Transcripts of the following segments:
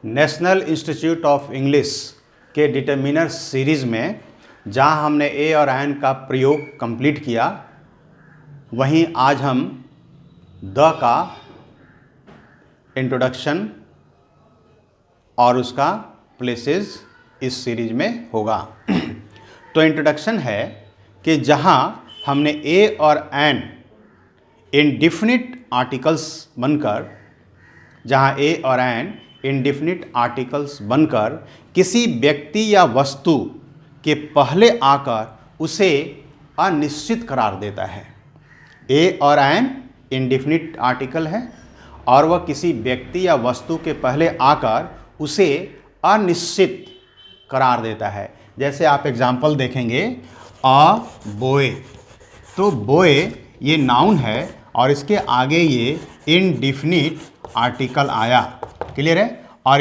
National institute of English के determiner series में जहां हमने ए और एन का प्रयोग कंप्लीट किया, वहीं आज हम द का इंट्रोडक्शन और उसका प्लेसेस इस सीरीज में होगा। तो इंट्रोडक्शन है कि जहां हमने ए और एन इंडेफिनिट आर्टिकल्स बनकर किसी व्यक्ति या वस्तु के पहले आकर उसे अनिश्चित करार देता है। ए और एन इंडेफिनिट आर्टिकल है और वह किसी व्यक्ति या वस्तु के पहले आकर उसे अनिश्चित करार देता है। जैसे आप एग्जाम्पल देखेंगे, अ बॉय, तो बॉय ये नाउन है और इसके आगे ये इंडेफिनिट आर्टिकल आया। क्लियर है? और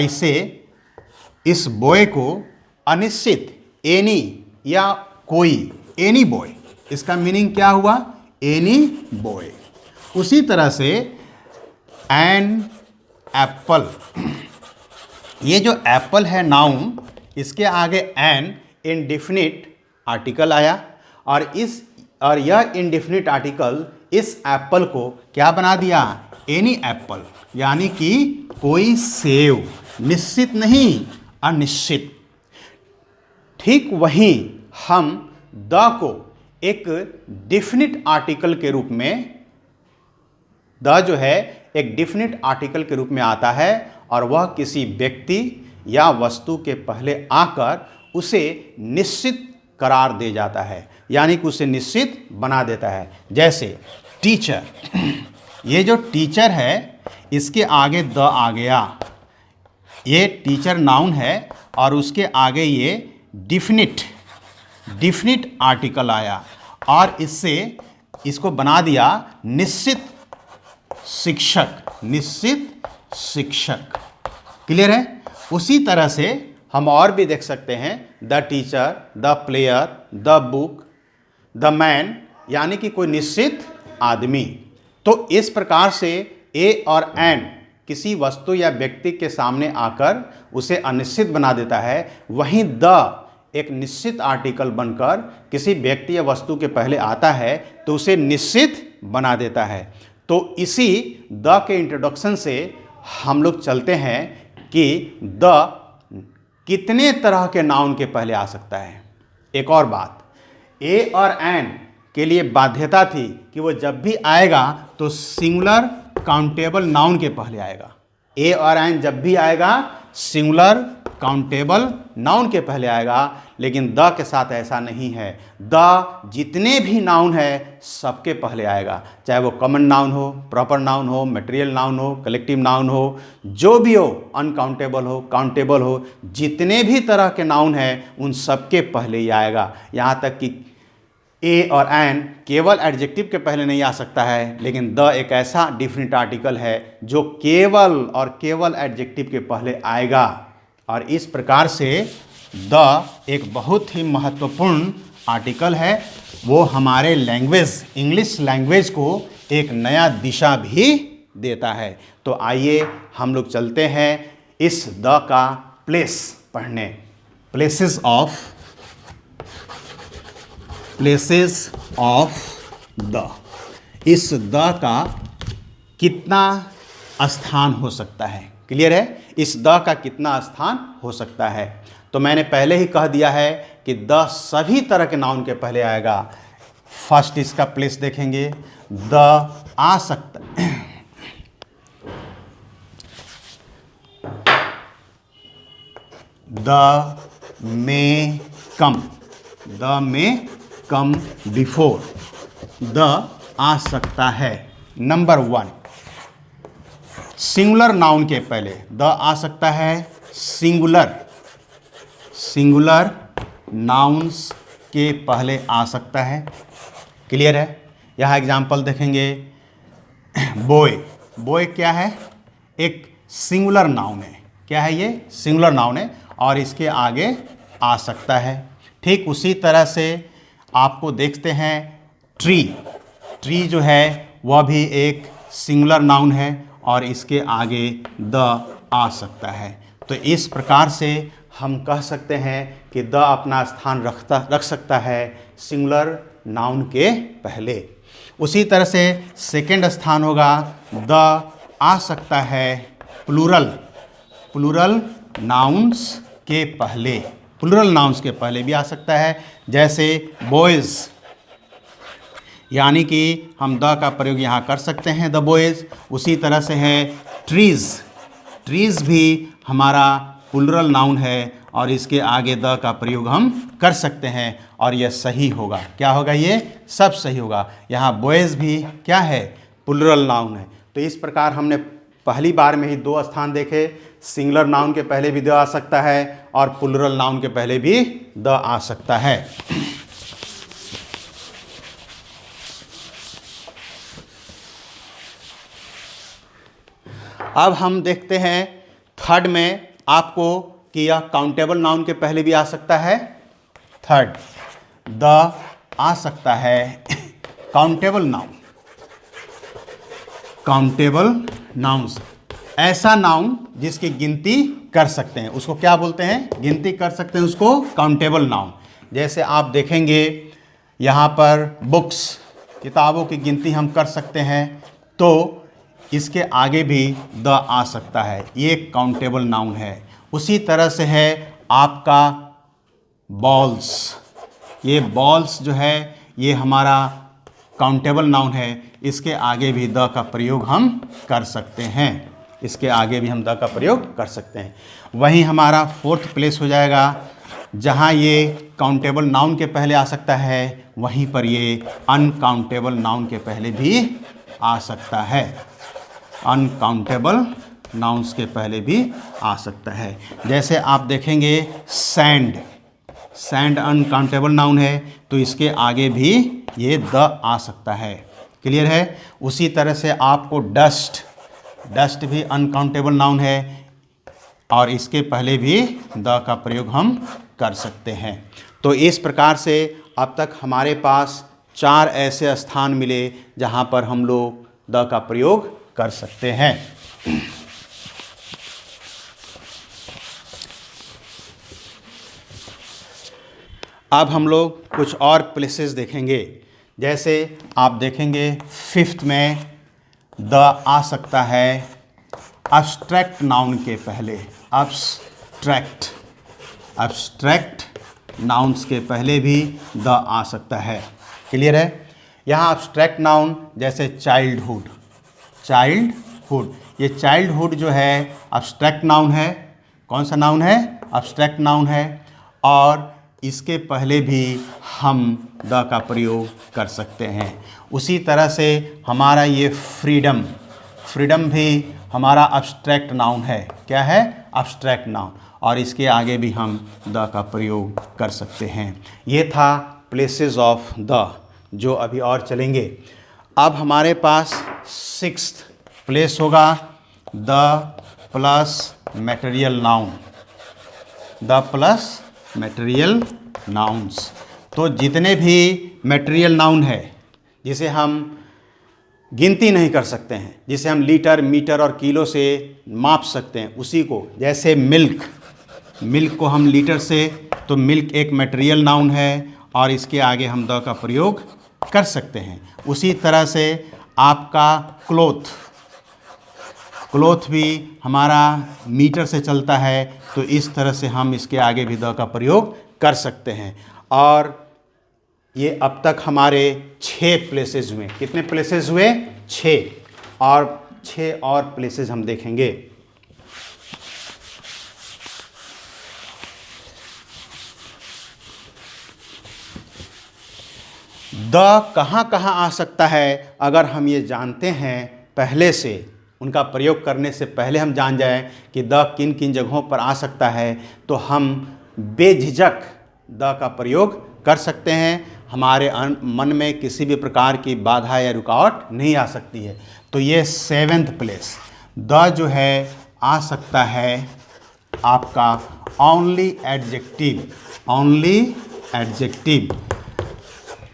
इस बॉय को अनिश्चित, एनी या कोई, एनी बॉय, इसका मीनिंग क्या हुआ? Any boy. उसी तरह से एन एप्पल, ये जो एप्पल है नाउन, इसके आगे एन इंडेफिनिट आर्टिकल आया और यह इंडेफिनिट आर्टिकल इस एप्पल को क्या बना दिया? एनी एप्पल, यानी कि कोई सेव, निश्चित नहीं, अनिश्चित। ठीक वहीं हम द को एक डेफिनिट आर्टिकल के रूप में, द जो है एक डेफिनिट आर्टिकल के रूप में आता है और वह किसी व्यक्ति या वस्तु के पहले आकर उसे निश्चित करार दे जाता है, यानी कि उसे निश्चित बना देता है। जैसे टीचर, ये जो टीचर है इसके आगे द आ गया, ये टीचर नाउन है और उसके आगे ये डिफिनिट आर्टिकल आया और इसको बना दिया निश्चित शिक्षक। क्लियर है? उसी तरह से हम और भी देख सकते हैं, the teacher, the player, the book, the man, यानी कि कोई निश्चित आदमी। तो इस प्रकार से ए और एन किसी वस्तु या व्यक्ति के सामने आकर उसे अनिश्चित बना देता है, वहीं द एक निश्चित आर्टिकल बनकर किसी व्यक्ति या वस्तु के पहले आता है तो उसे निश्चित बना देता है। तो इसी द के इंट्रोडक्शन से हम लोग चलते हैं कि द कितने तरह के नाउन के पहले आ सकता है। एक और बात, ए और एन के लिए बाध्यता थी कि वो जब भी आएगा तो सिंगुलर काउंटेबल नाउन के पहले आएगा। ए और एन जब भी आएगा सिंगुलर काउंटेबल नाउन के पहले आएगा, लेकिन द के साथ ऐसा नहीं है। द जितने भी नाउन है सबके पहले आएगा, चाहे वो कॉमन नाउन हो, प्रॉपर नाउन हो, मटेरियल नाउन हो, कलेक्टिव नाउन हो, जो भी हो, अनकाउंटेबल हो, काउंटेबल हो, जितने भी तरह के नाउन हैं उन सबके पहले ही आएगा। यहाँ तक कि ए और एन केवल एडजेक्टिव के पहले नहीं आ सकता है, लेकिन द एक ऐसा डिफिनिट आर्टिकल है जो केवल और केवल एडजेक्टिव के पहले आएगा। और इस प्रकार से द एक बहुत ही महत्वपूर्ण आर्टिकल है। वो हमारे लैंग्वेज, इंग्लिश लैंग्वेज को एक नया दिशा भी देता है। तो आइए हम लोग चलते हैं इस द का प्लेस पढ़ने। प्लेसेस ऑफ द, इस द का कितना स्थान हो सकता है? क्लियर है? इस द का कितना स्थान हो सकता है? तो मैंने पहले ही कह दिया है कि द सभी तरह के नाउन के पहले आएगा। फर्स्ट इसका प्लेस देखेंगे, द आ सकता the may come before, the आ सकता है। नंबर 1, सिंगुलर नाउन के पहले द आ सकता है। सिंगुलर नाउन्स के पहले आ सकता है। क्लियर है? यहाँ एग्जाम्पल देखेंगे, बॉय क्या है? एक सिंगुलर नाउन है। क्या है ये? सिंगुलर नाउन है और इसके आगे आ सकता है। ठीक उसी तरह से आपको देखते हैं ट्री जो है वह भी एक सिंगुलर नाउन है और इसके आगे द आ सकता है। तो इस प्रकार से हम कह सकते हैं कि द अपना स्थान रख सकता है सिंगुलर नाउन के पहले। उसी तरह से सेकंड स्थान होगा, द आ सकता है प्लूरल नाउन्स के पहले, प्लूरल नाउन्स के पहले भी आ सकता है। जैसे बॉयज़, यानी कि हम द का प्रयोग यहाँ कर सकते हैं, द बॉयज़। उसी तरह से है ट्रीज़ भी हमारा प्लूरल नाउन है और इसके आगे द का प्रयोग हम कर सकते हैं और यह सही होगा। क्या होगा? ये सब सही होगा। यहाँ बॉयज़ भी क्या है? प्लूरल नाउन है। तो इस प्रकार हमने पहली बार में ही 2 स्थान देखे, सिंगुलर नाउन के पहले भी द आ सकता है और प्लूरल नाउन के पहले भी द आ सकता है। अब हम देखते हैं थर्ड में आपको कि यह काउंटेबल नाउन के पहले भी आ सकता है। थर्ड, द आ सकता है काउंटेबल नाउन्स, ऐसा नाउन जिसकी गिनती कर सकते हैं, उसको क्या बोलते हैं? गिनती कर सकते हैं, उसको काउंटेबल नाउन। जैसे आप देखेंगे यहाँ पर बुक्स, किताबों की गिनती हम कर सकते हैं, तो इसके आगे भी द आ सकता है, ये काउंटेबल नाउन है। उसी तरह से है आपका बॉल्स, ये बॉल्स जो है ये हमारा काउंटेबल नाउन है, इसके आगे भी द का प्रयोग हम कर सकते हैं, इसके आगे भी हम द का प्रयोग कर सकते हैं। वहीं हमारा फोर्थ प्लेस हो जाएगा, जहाँ ये काउंटेबल नाउन के पहले आ सकता है, वहीं पर ये अनकाउंटेबल नाउन के पहले भी आ सकता है, अनकाउंटेबल नाउन्स के पहले भी आ सकता है। जैसे आप देखेंगे सैंड अनकाउंटेबल नाउन है, तो इसके आगे भी ये द आ सकता है। क्लियर है? उसी तरह से आपको डस्ट भी अनकाउंटेबल नाउन है और इसके पहले भी द का प्रयोग हम कर सकते हैं। तो इस प्रकार से अब तक हमारे पास 4 ऐसे स्थान मिले जहाँ पर हम लोग द का प्रयोग कर सकते हैं। अब हम लोग कुछ और प्लेसेस देखेंगे। जैसे आप देखेंगे 5th में द आ सकता है अब्स्ट्रैक्ट नाउन के पहले, अब्स्ट्रैक्ट नाउन्स के पहले भी द आ सकता है। क्लियर है? यहाँ अब्स्ट्रैक्ट नाउन जैसे चाइल्डहुड, ये चाइल्डहुड जो है अब्स्ट्रैक्ट नाउन है। कौन सा नाउन है? अब्स्ट्रैक्ट नाउन है और इसके पहले भी हम द का प्रयोग कर सकते हैं। उसी तरह से हमारा ये फ्रीडम भी हमारा अब्स्ट्रैक्ट नाउन है। क्या है? अब्स्ट्रैक्ट नाउन, और इसके आगे भी हम द का प्रयोग कर सकते हैं। ये था प्लेसेस ऑफ द, जो अभी और चलेंगे। अब हमारे पास 6th प्लेस होगा the plus material noun, the plus material nouns. तो जितने भी मटेरियल नाउन है जिसे हम गिनती नहीं कर सकते हैं, जिसे हम लीटर, मीटर और किलो से माप सकते हैं, उसी को, जैसे मिल्क को हम लीटर से, तो मिल्क एक मटेरियल नाउन है और इसके आगे हम द का प्रयोग कर सकते हैं। उसी तरह से आपका क्लोथ भी हमारा मीटर से चलता है, तो इस तरह से हम इसके आगे भी द का प्रयोग कर सकते हैं। और ये अब तक हमारे 6 प्लेसेस हुए। कितने प्लेसेस हुए? 6, और 6 और प्लेसेस हम देखेंगे। द कहाँ कहाँ आ सकता है, अगर हम ये जानते हैं पहले से, उनका प्रयोग करने से पहले हम जान जाएं कि द किन किन जगहों पर आ सकता है, तो हम बेझिझक द का प्रयोग कर सकते हैं। हमारे मन में किसी भी प्रकार की बाधा या रुकावट नहीं आ सकती है। तो ये 7th प्लेस, द जो है आ सकता है आपका ओनली एडजेक्टिव।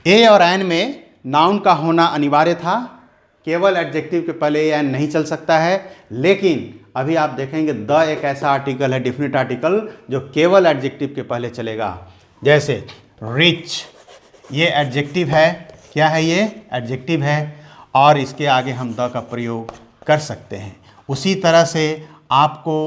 ए और एन में नाउन का होना अनिवार्य था, केवल एडजेक्टिव के पहले एन नहीं चल सकता है। लेकिन अभी आप देखेंगे द एक ऐसा आर्टिकल है, डिफिनिट आर्टिकल, जो केवल एडजेक्टिव के पहले चलेगा। जैसे रिच, ये एडजेक्टिव है। क्या है ये? एडजेक्टिव है, और इसके आगे हम द का प्रयोग कर सकते हैं। उसी तरह से आपको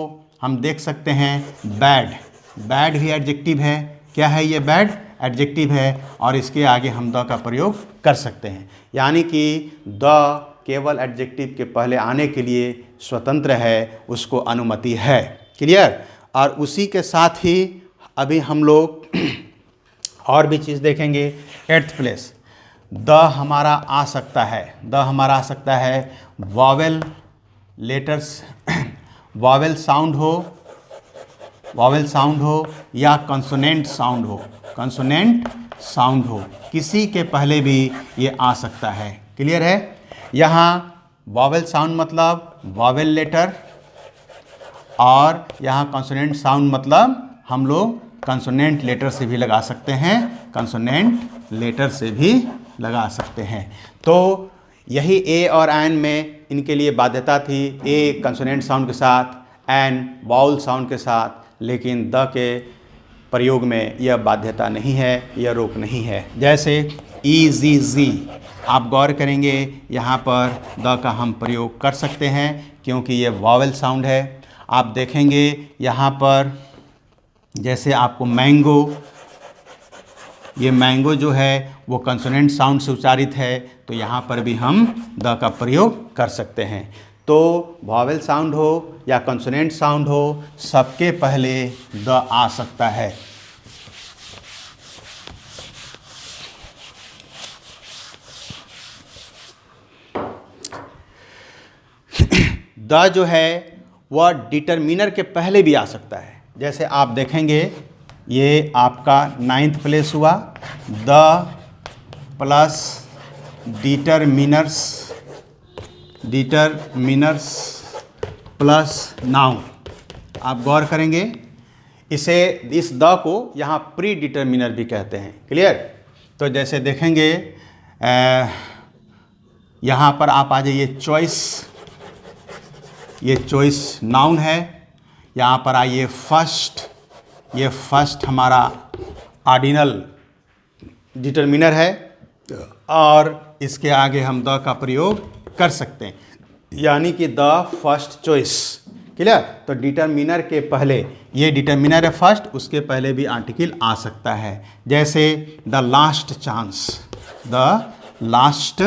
हम देख सकते हैं बैड, बैड भी एडजेक्टिव है। क्या है ये? बैड एडजेक्टिव है, और इसके आगे हम द का प्रयोग कर सकते हैं। यानी कि द केवल एडजेक्टिव के पहले आने के लिए स्वतंत्र है, उसको अनुमति है। क्लियर? और उसी के साथ ही अभी हम लोग और भी चीज़ देखेंगे। 8th प्लेस, द हमारा आ सकता है, द हमारा आ सकता है वॉवेल लेटर्स, वॉवेल साउंड हो, वॉवेल साउंड हो या कंसोनेंट साउंड हो, कंसोनेंट साउंड हो, किसी के पहले भी ये आ सकता है। क्लियर है? यहाँ वॉवेल साउंड मतलब वॉवेल लेटर, और यहाँ कंसोनेंट साउंड मतलब हम लोग कंसोनेंट लेटर से भी लगा सकते हैं, कंसोनेंट लेटर से भी लगा सकते हैं। तो यही ए और एन में इनके लिए बाध्यता थी, ए कंसोनेंट साउंड के साथ, एन वाउल साउंड के साथ, लेकिन द के प्रयोग में यह बाध्यता नहीं है, यह रोक नहीं है। जैसे ई जी जी, आप गौर करेंगे यहाँ पर द का हम प्रयोग कर सकते हैं क्योंकि ये वावेल साउंड है। आप देखेंगे यहाँ पर जैसे आपको मैंगो, ये मैंगो जो है वो कंसोनेंट साउंड से उच्चारित है, तो यहाँ पर भी हम द का प्रयोग कर सकते हैं। तो वावेल साउंड हो या कंसोनेंट साउंड हो, सबके पहले द आ सकता है। द जो है वह डिटरमिनर के पहले भी आ सकता है। जैसे आप देखेंगे ये आपका 9th प्लेस हुआ, the plus determiners, determiners plus noun. आप गौर करेंगे इसे, इस द को यहाँ प्री डिटरमिनर भी कहते हैं। क्लियर? तो जैसे देखेंगे यहाँ पर आप आ जाइए चॉइस, ये चॉइस नाउन है। यहाँ पर आइए फर्स्ट, ये फर्स्ट हमारा ऑर्डिनल डिटरमिनर है, और इसके आगे हम द का प्रयोग कर सकते हैं, यानी कि द फर्स्ट चॉइस। क्लियर? तो डिटरमिनर के पहले, ये डिटरमिनर है फर्स्ट, उसके पहले भी आर्टिकल आ सकता है। जैसे the last chance, the last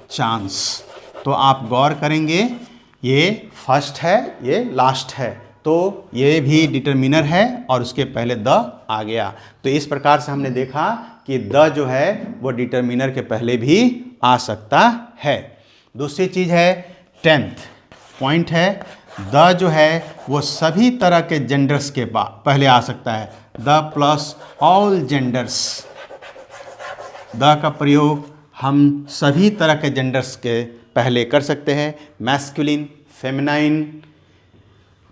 chance, तो आप गौर करेंगे ये फर्स्ट है, ये लास्ट है, तो ये भी डिटरमिनर है और उसके पहले द आ गया। तो इस प्रकार से हमने देखा कि द जो है वो डिटरमिनर के पहले भी आ सकता है। दूसरी चीज़ है 10th पॉइंट है, द जो है वो सभी तरह के जेंडर्स के पहले आ सकता है। The plus all genders, the का प्रयोग हम सभी तरह के जेंडर्स के पहले कर सकते हैं। मैस्कुलिन, फेमिनाइन,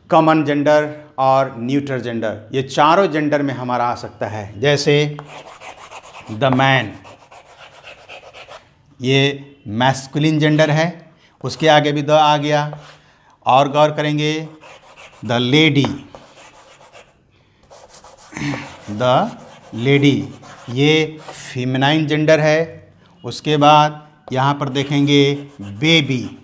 कॉमन जेंडर और न्यूट्रल जेंडर, ये चारों जेंडर में हमारा आ सकता है। जैसे द मैन, ये मैस्कुलिन जेंडर है, उसके आगे भी द आ गया। और गौर करेंगे द लेडी, द लेडी, ये फीमेनाइन जेंडर है। उसके बाद यहाँ पर देखेंगे बेबी,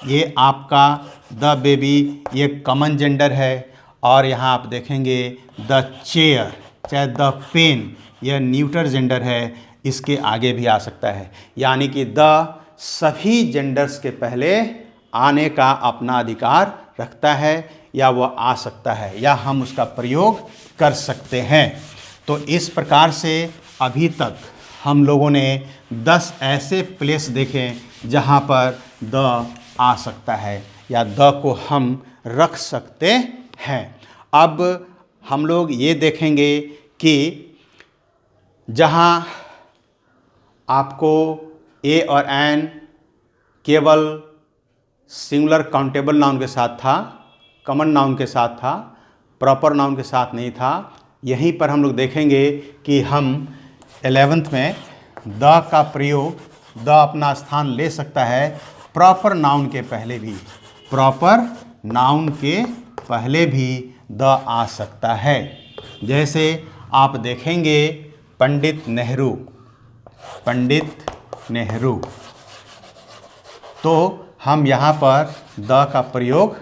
ये आपका द बेबी, ये कॉमन जेंडर है। और यहाँ आप देखेंगे द चेयर, चाहे द पेन, यह न्यूट्रल जेंडर है, इसके आगे भी आ सकता है। यानी कि द सभी जेंडर्स के पहले आने का अपना अधिकार रखता है, या वह आ सकता है, या हम उसका प्रयोग कर सकते हैं। तो इस प्रकार से अभी तक हम लोगों ने 10 ऐसे प्लेस देखे जहाँ पर द आ सकता है या द को हम रख सकते हैं। अब हम लोग ये देखेंगे कि जहाँ आपको ए और एन केवल सिंगुलर काउंटेबल नाउन के साथ था, कॉमन नाउन के साथ था, प्रॉपर नाउन के साथ नहीं था, यहीं पर हम लोग देखेंगे कि हम 11th में द का प्रयोग, द अपना स्थान ले सकता है प्रॉपर नाउन के पहले भी, प्रॉपर नाउन के पहले भी द आ सकता है। जैसे आप देखेंगे पंडित नेहरू, पंडित नेहरू, तो हम यहाँ पर द का प्रयोग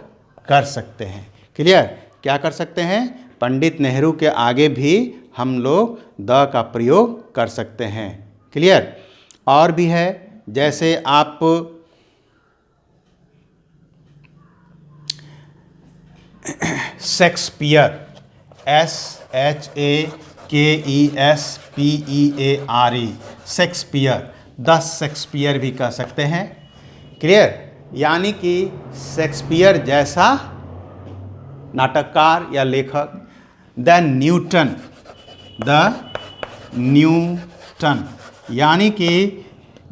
कर सकते हैं। क्लियर? क्या कर सकते हैं? पंडित नेहरू के आगे भी हम लोग द का प्रयोग कर सकते हैं। क्लियर? और भी है, जैसे आप Shakespeare, SHAKESPEARE, Shakespeare, the Shakespeare भी कह सकते हैं। क्लियर? यानी कि शेक्सपियर जैसा नाटककार या लेखक। द न्यूटन, द न्यूटन, यानी कि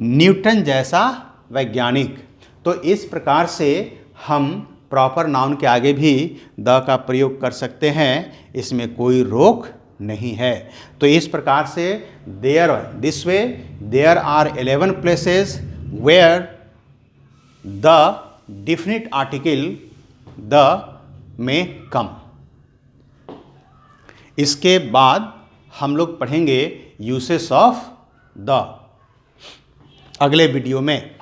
न्यूटन जैसा वैज्ञानिक। तो इस प्रकार से हम प्रॉपर नाउन के आगे भी द का प्रयोग कर सकते हैं, इसमें कोई रोक नहीं है। तो इस प्रकार से this way there are 11 places where the definite article the में कम। इसके बाद हम लोग पढ़ेंगे यूसेस ऑफ द अगले वीडियो में।